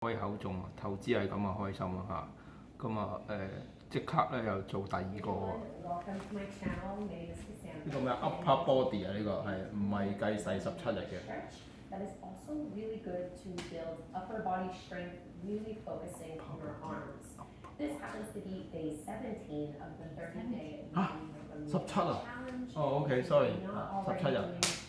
開口中啊，投資係咁啊開心啊嚇，咁啊即刻咧又做第二個喎。呢個咩 upper body 啊？呢個係唔係計第17日嘅？That is also really good to build upper body strength, really focusing on your arms. This happens to be day 17 of the 30-day challenge. 17 哦 OK sorry 17日。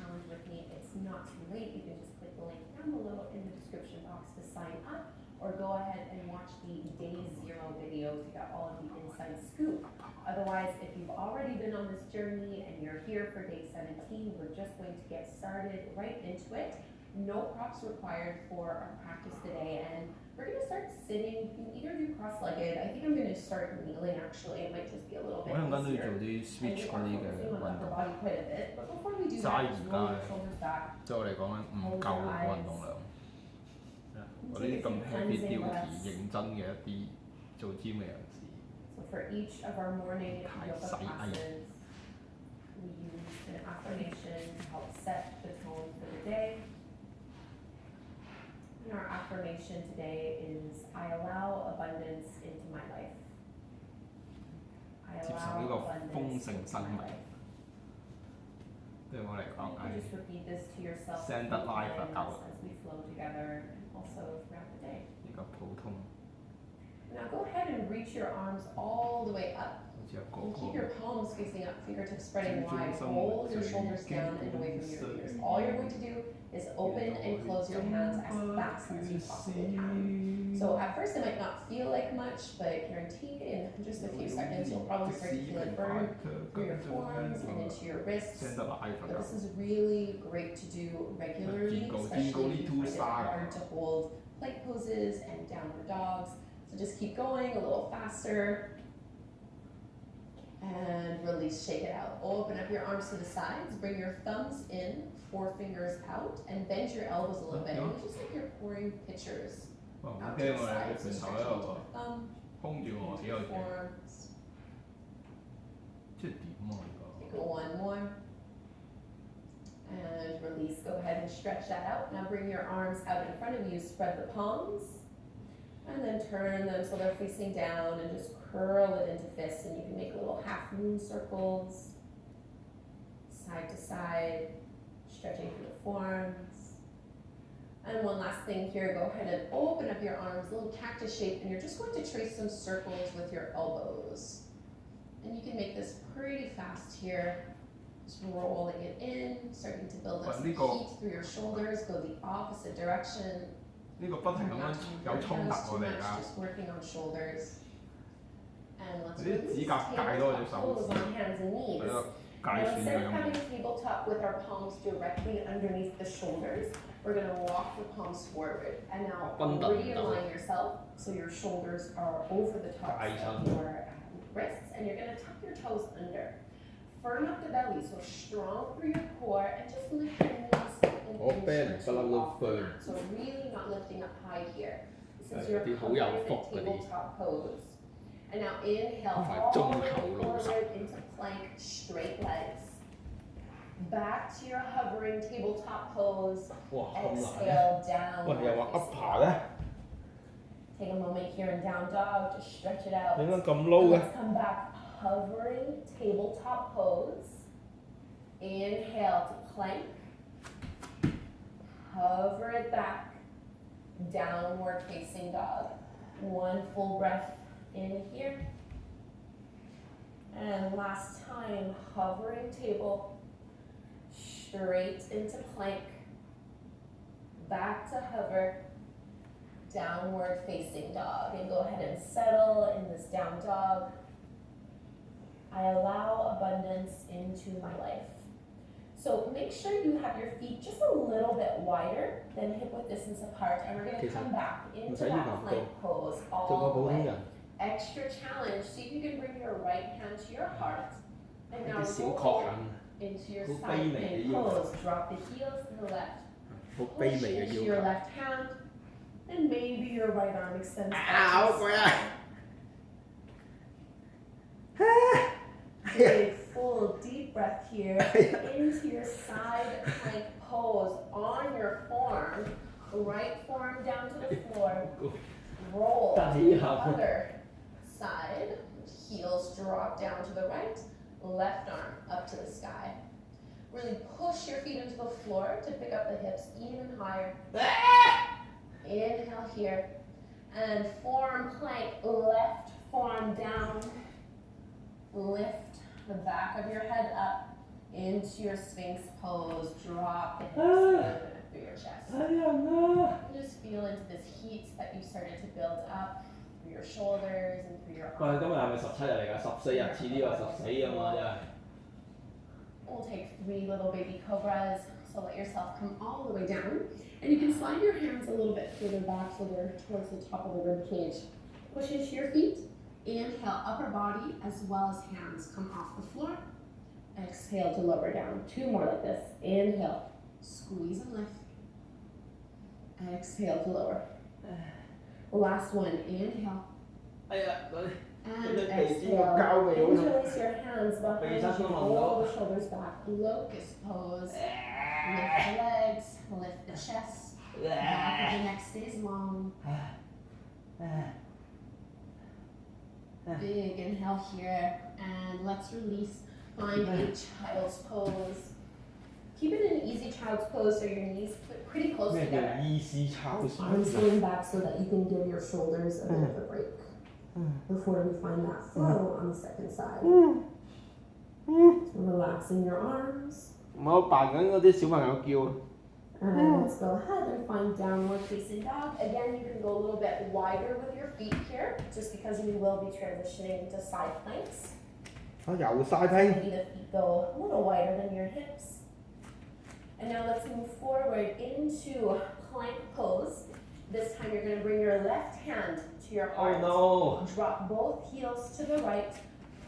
challenge with me, it's not too late. You can just click the link down below in the description box to sign up, or go ahead and watch the day 0 video to get all of the inside scoop. Otherwise, if you've already been on this journey and you're here for day 17, we're just going to get started right into it. No props required for our practice today, and we're going to start sitting. You can either do cross-legged. I think I'm going to start kneeling actually. It might just be a little bit easier. 我陣間都要做啲 switch 嗰啲嘅運動。齋而家對我嚟講咧唔夠運動量。我呢啲咁 heavy duty 認真嘅一啲做 gym 嘅人士。So for each of our morning yoga classes, we use an affirmation to help set the tone for the day. And our affirmation today is, I allow abundance into my life. I allow abundance into my life. 對我嚟講係 just repeat this to yourself as we flow together and also throughout the day. 呢個普通。Now go ahead and reach your arms all the way up. And keep your palms facing up, fingertips spreading wide. Hold your shoulders down and away from your ears. All you're going to do is open and close your hands as fast as you possibly can. So at first it might not feel like much, but guaranteed in just a few seconds you'll probably start to feel it burn through your forearms and into your wrists. But this is really great to do regularly, especially if you find it hard to hold plank poses and downward dogs. So just keep going a little faster. And release, shake it out. Open up your arms to the sides, bring your thumbs in, 4 fingers out, and bend your elbows a little bit. And it's just like you're pouring pitchers out to the sides. So stretch into the thumb, forearms. Take one more. And release, go ahead and stretch that out. Now bring your arms out in front of you, spread the palms. And then turn them so they're facing down and just curl it into fists, and you can make little half moon circles, side to side, stretching through the forearms. And one last thing here, go ahead and open up your arms, a little cactus shape, and you're just going to trace some circles with your elbows. And you can make this pretty fast here, just rolling it in, starting to build up some heat through your shoulders, go the opposite direction. 呢個不停咁樣有衝突我哋而家。啲指甲界多隻手指，係咯，界損嘅咁。Tabletop with our palms directly underneath the shoulders. We're going to walk the palms forward, and now realign yourself so your shoulders are over the top of your wrists, and you're going to tuck your toes under. Firm up the belly, so strong through your core, and just lift your knees. So really not lifting up high here. This is your comfortable tabletop pose. And now inhale all the way forward into plank, straight legs. Back to your hovering tabletop pose. Exhale, down. Take a moment here in down dog, just stretch it out. And let's come back, hovering tabletop pose. Inhale to plank. Hover it back, downward facing dog. One full breath in here. And last time, hovering table, straight into plank, back to hover, downward facing dog. And go ahead and settle in this down dog. I allow abundance into my life. So make sure you have your feet just a little bit wider than hip width distance apart, and we're going to come back into that plank pose all the way. Extra challenge, see if you can bring your right hand to your heart, and now roll into your side plank pose. Drop the heels to the left. Push into your left hand, and maybe your right arm extends out. A full deep breath here into your side plank pose on your form. right forearm down to the floor. Roll to the other side. Heels drop down to the right. Left arm up to the sky. Really push your feet into the floor to pick up the hips even higher. Inhale here. And forearm plank, left forearm down. Lift the back of your head up into your Sphinx pose. Drop the hips through your chest. Just feel into this heat that you started to build up through your shoulders and through your arms. 今日係咪17日嚟㗎？14日似呢個14咁嘛，真係。We'll take 3 little baby cobras. So let yourself come all the way down. And you can slide your hands a little bit further back so they're towards the top of the rib cage. Push into your feet. Inhale, upper body as well as hands come off the floor. Exhale to lower down. 2 more like this. Inhale, squeeze and lift. Exhale to lower. Last one, inhale. And exhale. Interlace your hands behind you. Roll the shoulders back. Locust pose. Lift the legs. Lift the chest. Back of the neck stays long. Big inhale here. And let's release. Find a child's pose. Keep it an easy child's pose so your knees put pretty close together. Arms going back so that you can give your shoulders a bit of a break. Before we find that flow on the second side. So relaxing your arms. And let's go ahead and find downward facing dog. Again, you can go a little bit wider with your feet here, just because we will be transitioning to side planks. Maybe the feet go a little wider than your hips. And now let's move forward into plank pose. This time you're going to bring your left hand to your heart. Drop both heels to the right.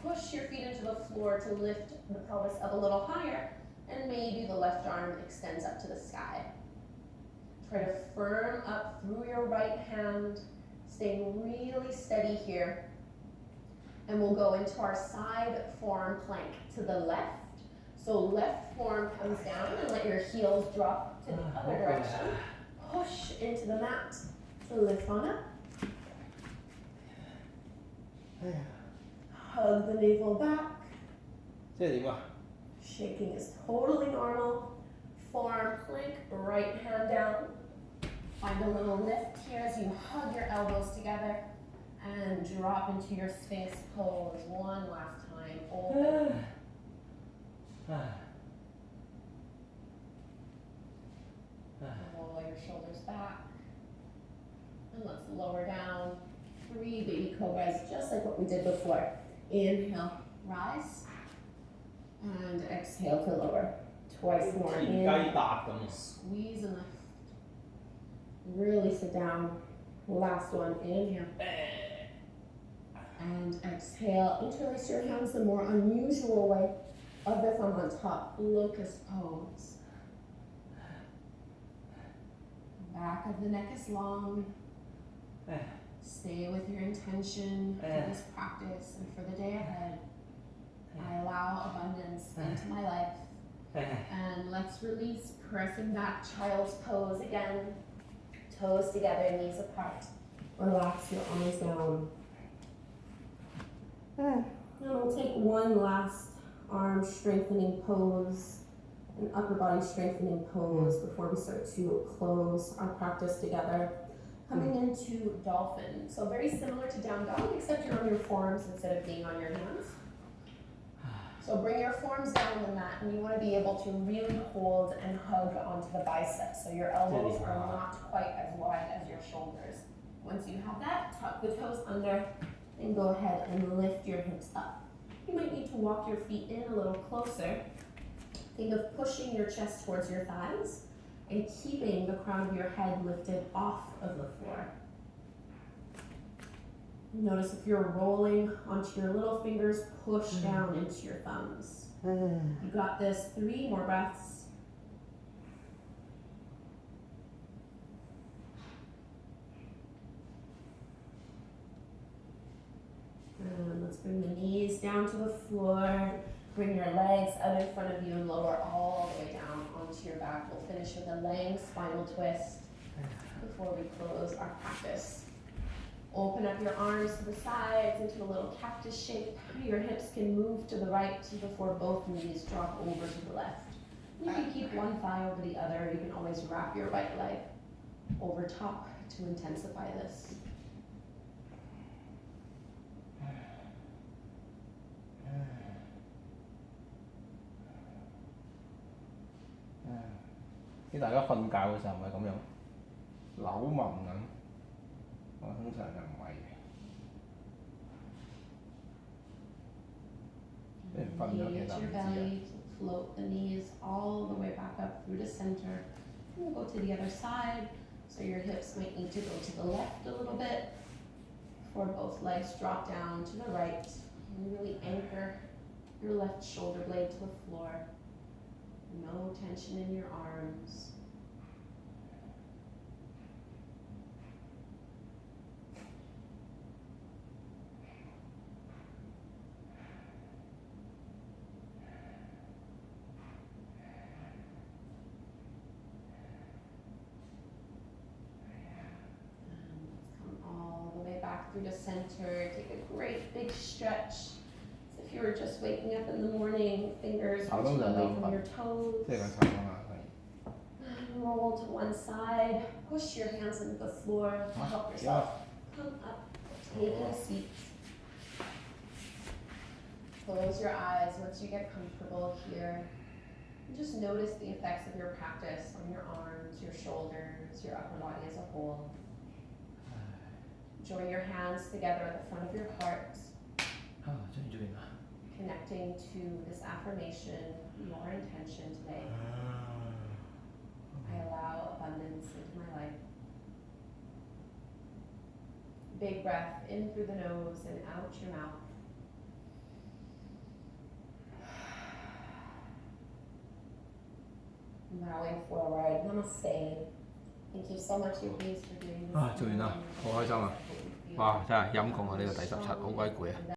Push your feet into the floor to lift the pelvis up a little higher. And maybe the left arm extends up to the sky. Try to firm up through your right hand. Staying really steady here. And we'll go into our side forearm plank to the left. So left forearm comes down and let your heels drop to the other direction. Push into the mat to lift on up. Hug the navel back. Shaking is totally normal. Forearm plank, right hand down. Find a little lift here as you hug your elbows together. And drop into your Sphinx pose one last time. Open. Roll your shoulders back. And let's lower down. 3 baby cobras, just like what we did before. Inhale, rise. And exhale to lower. Twice more. Inhale. Squeeze and lift. Really sit down. Last one. Inhale. And exhale. Interlace your hands the more unusual way. Other thumb on top. Locust pose. Back of the neck is long. Stay with your intention for this practice and for the day ahead. I allow abundance into my life. And let's release, pressing back, child's pose again. Toes together, knees apart. Relax your arms down. And we'll take one last arm strengthening pose, an upper body strengthening pose before we start to close our practice together. Coming into Dolphin. So very similar to down dog, except you're on your forearms instead of being on your hands. So bring your forearms down on the mat, and you want to be able to really hold and hug onto the biceps. So your elbows are not quite as wide as your shoulders. Once you have that, tuck the toes under, and go ahead and lift your hips up. You might need to walk your feet in a little closer. Think of pushing your chest towards your thighs and keeping the crown of your head lifted off of the floor. Notice if you're rolling onto your little fingers, push down into your thumbs. You got this. 3 more breaths. And let's bring the knees down to the floor. Bring your legs out in front of you and lower all the way down onto your back. We'll finish with a Lang spinal twist. before we close our practice. Open up your arms to the sides into a little cactus shape. Your hips can move to the right before both knees drop over to the left. You can keep one thigh over the other. You can always wrap your right leg over top to intensify this.啲大家瞓覺嘅時候唔係咁樣扭紋咁，我通常就唔係嘅。啲人瞓咗其實唔 Engage 知 your 啊。 belly, float the knees all the way back up through the center. And we'll go to the other side. So your hips might need to go to the left a little bit before both legs drop down to the right. And really anchor your left shoulder blade to the floor. No tension in your arms. Through the center, take a great big stretch. So if you were just waking up in the morning, fingers reaching away from your toes. Roll to one side, push your hands into the floor to help yourself come up, take a seat. Close your eyes once you get comfortable here. And just notice the effects of your practice on your arms, your shoulders, your upper body as a whole. Join your hands together at the front of your heart. Connecting to this affirmation, your intention today. I allow abundance into my life. Big breath in through the nose and out your mouth. Bowing forward. Namaste. Thank you so much, Yogis, for doing this. 做完啦，好開心啊！哇，真係陰功啊！呢個第17，好鬼攰啊！